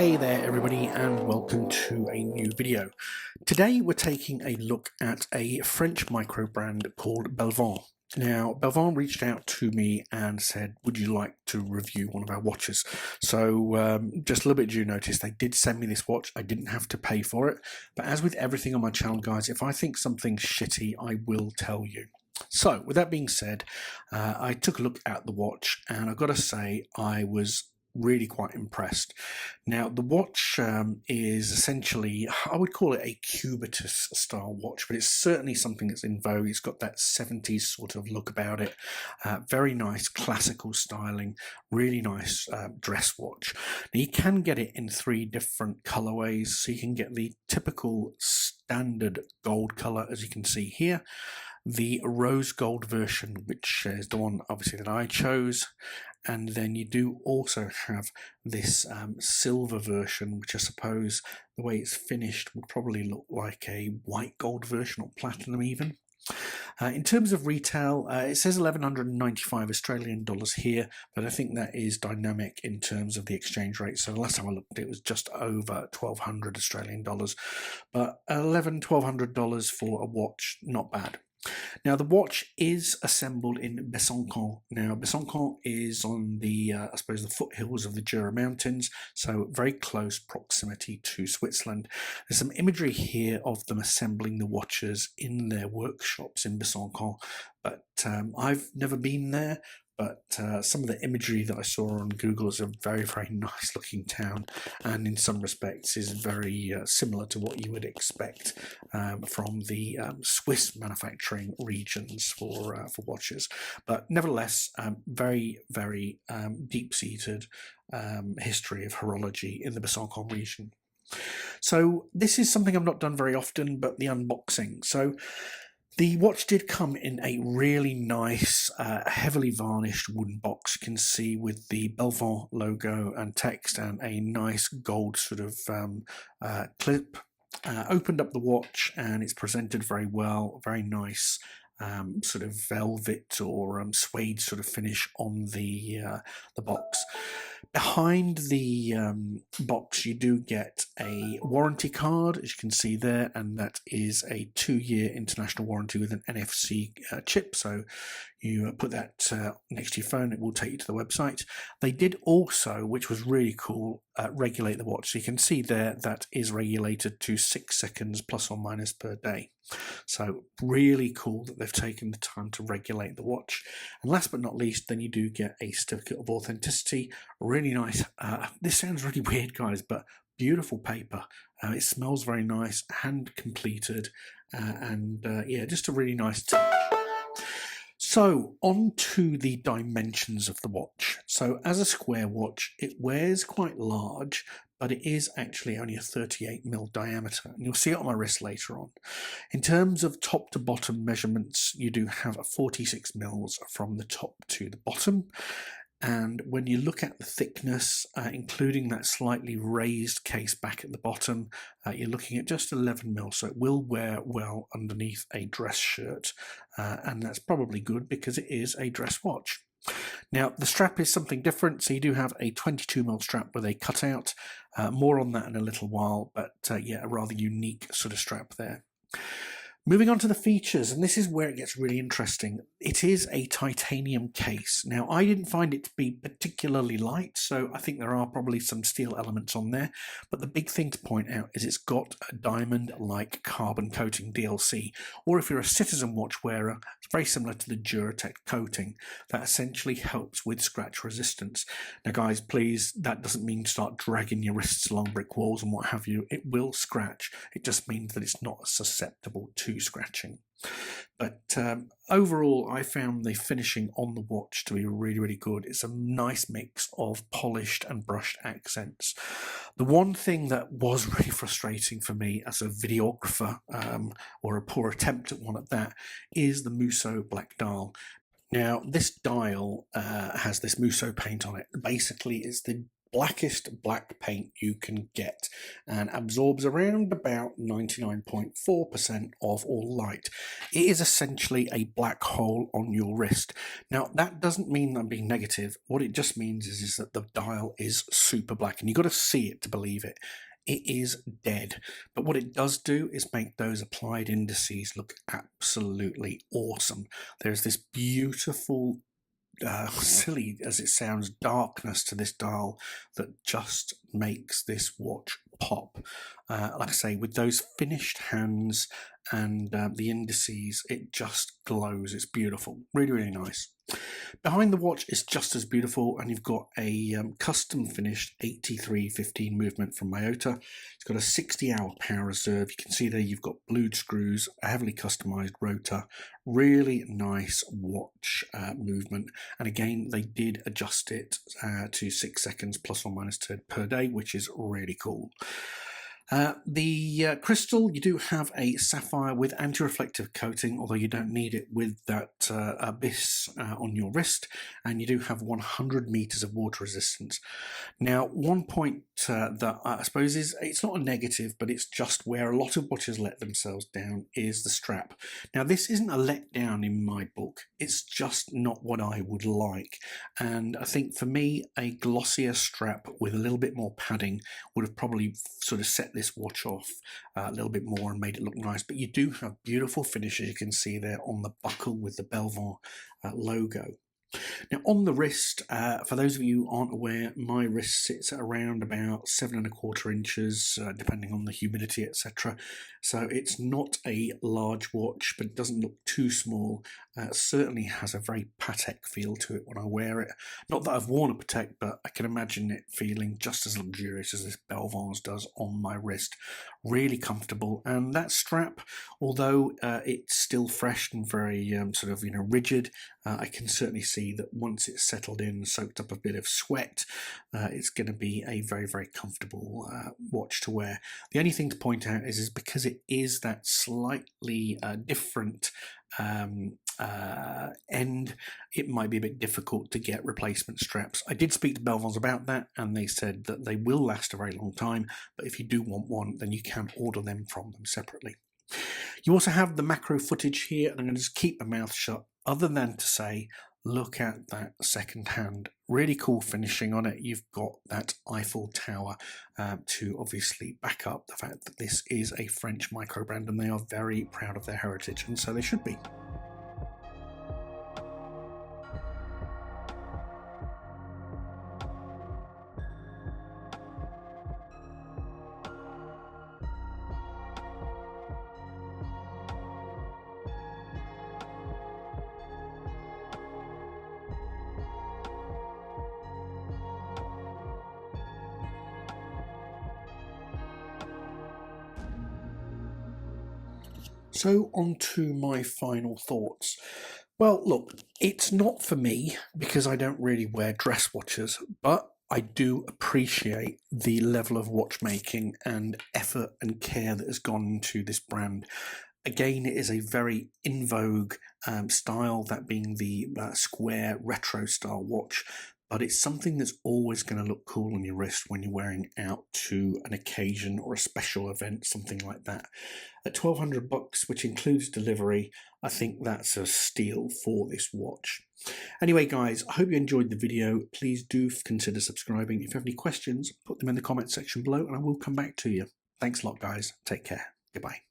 Hey there everybody and welcome to a new video. Today we're taking a look at a French micro brand called Belvans. Now Belvans reached out to me and said, would you like to review one of our watches? So just a little bit due notice, they did send me this watch. I didn't have to pay for it, but as with everything on my channel guys, if I think something's shitty, I will tell you. So with that being said, I took a look at the watch and I've got to say I was really quite impressed. Now the watch is essentially, I would call it a cubitus style watch, but it's certainly something that's in vogue. It's got that 70s sort of look about it. Very nice classical styling, really nice dress watch. Now you can get it in 3 different colorways, so you can get the typical standard gold color as you can see here, the rose gold version, which is the one obviously that I chose, and then you do also have this silver version, which I suppose the way it's finished would probably look like a white gold version or platinum even. In terms of retail, it says 1195 Australian dollars here, but I think that is dynamic in terms of the exchange rate. So the last time I looked, it was just over 1200 Australian dollars, but $1,200 for a watch, not bad. Now the watch is assembled in Besançon. Now Besançon is on the, I suppose, the foothills of the Jura Mountains, so very close proximity to Switzerland. There's some imagery here of them assembling the watches in their workshops in Besançon, but I've never been there. But some of the imagery that I saw on Google is a very, very nice looking town, and in some respects is very similar to what you would expect from the Swiss manufacturing regions for watches. But nevertheless, very, very deep-seated history of horology in the Besançon region. So this is something I've not done very often, but the unboxing. So the watch did come in a really nice, heavily varnished wooden box, you can see, with the Belvans logo and text and a nice gold sort of clip. Opened up the watch and it's presented very well, very nice sort of velvet or suede sort of finish on the box. Behind the box you do get a warranty card, as you can see there, and that is a 2-year international warranty with an NFC chip, so you put that next to your phone, it will take you to the website. They did also, which was really cool, regulate the watch. So you can see there that is regulated to 6 seconds plus or minus per day. So really cool that they've taken the time to regulate the watch. And last but not least, then you do get a certificate of authenticity. Really nice. This sounds really weird, guys, but beautiful paper. It smells very nice, hand completed, and yeah, just a really nice touch. So on to the dimensions of the watch. So as a square watch, it wears quite large, but it is actually only a 38mm diameter, and you'll see it on my wrist later on. In terms of top to bottom measurements, you do have a 46mm from the top to the bottom. And when you look at the thickness, including that slightly raised case back at the bottom, you're looking at just 11mm, so it will wear well underneath a dress shirt, and that's probably good because it is a dress watch. Now the strap is something different, so you do have a 22mm strap with a cutout. More on that in a little while, but yeah, a rather unique sort of strap there. Moving on to the features, and this is where it gets really interesting. It is a titanium case. Now, I didn't find it to be particularly light, so I think there are probably some steel elements on there. But the big thing to point out is it's got a diamond-like carbon coating DLC, or if you're a citizen watch wearer, it's very similar to the Duratec coating that essentially helps with scratch resistance. Now, guys, please, that doesn't mean start dragging your wrists along brick walls and what have you. It will scratch. It just means that it's not susceptible to scratching. But overall, I found the finishing on the watch to be really, really good. It's a nice mix of polished and brushed accents. The one thing that was really frustrating for me as a videographer, or a poor attempt at one at that, is the Musso black dial. Now, this dial has this Musso paint on it. Basically, it's the blackest black paint you can get and absorbs around about 99.4% of all light. It is essentially a black hole on your wrist. Now, that doesn't mean I'm being negative. What it just means is that the dial is super black, and you've got to see it to believe it. It is dead. But what it does do is make those applied indices look absolutely awesome. There's this beautiful, silly as it sounds, darkness to this dial that just makes this watch pop. Like I say, with those finished hands and the indices, it just glows. It's beautiful. Really, really nice. Behind the watch is just as beautiful, and you've got a custom finished 8315 movement from Miyota. It's got a 60-hour power reserve. You can see there you've got blued screws, a heavily customized rotor. Really nice watch movement, and again they did adjust it to 6 seconds plus or minus per day, which is really cool. The crystal, you do have a sapphire with anti-reflective coating, although you don't need it with that abyss on your wrist, and you do have 100 meters of water resistance. Now, one point that I suppose is, it's not a negative, but it's just where a lot of watches let themselves down, is the strap. Now, this isn't a letdown in my book. It's just not what I would like. And I think for me, a glossier strap with a little bit more padding would have probably sort of set this watch off a little bit more and made it look nice. But you do have beautiful finishes, you can see there on the buckle with the Belvans logo. Now on the wrist, for those of you who aren't aware, my wrist sits at around about 7¼ inches, depending on the humidity, etc. So it's not a large watch, but it doesn't look too small. Certainly has a very Patek feel to it when I wear it. Not that I've worn a Patek, but I can imagine it feeling just as luxurious as this Belvans does on my wrist. Really comfortable, and that strap, although it's still fresh and very sort of rigid, I can certainly see that once it's settled in and soaked up a bit of sweat, it's going to be a very, very comfortable watch to wear. The only thing to point out is because it is that slightly different end, it might be a bit difficult to get replacement straps. I did speak to Belvans about that, and they said that they will last a very long time, but if you do want one, then you can order them from them separately. You also have the macro footage here, and I'm going to just keep my mouth shut, other than to say, look at that second hand. Really cool finishing on it. You've got that Eiffel Tower to obviously back up the fact that this is a French micro brand, and they are very proud of their heritage, and so they should be. So on to my final thoughts. Well, look, it's not for me because I don't really wear dress watches, but I do appreciate the level of watchmaking and effort and care that has gone into this brand. Again, it is a very in vogue style, that being the square retro style watch, but it's something that's always going to look cool on your wrist when you're wearing out to an occasion or a special event, something like that. At $1,200, which includes delivery, I think that's a steal for this watch. Anyway, guys, I hope you enjoyed the video. Please do consider subscribing. If you have any questions, put them in the comment section below and I will come back to you. Thanks a lot, guys. Take care. Goodbye.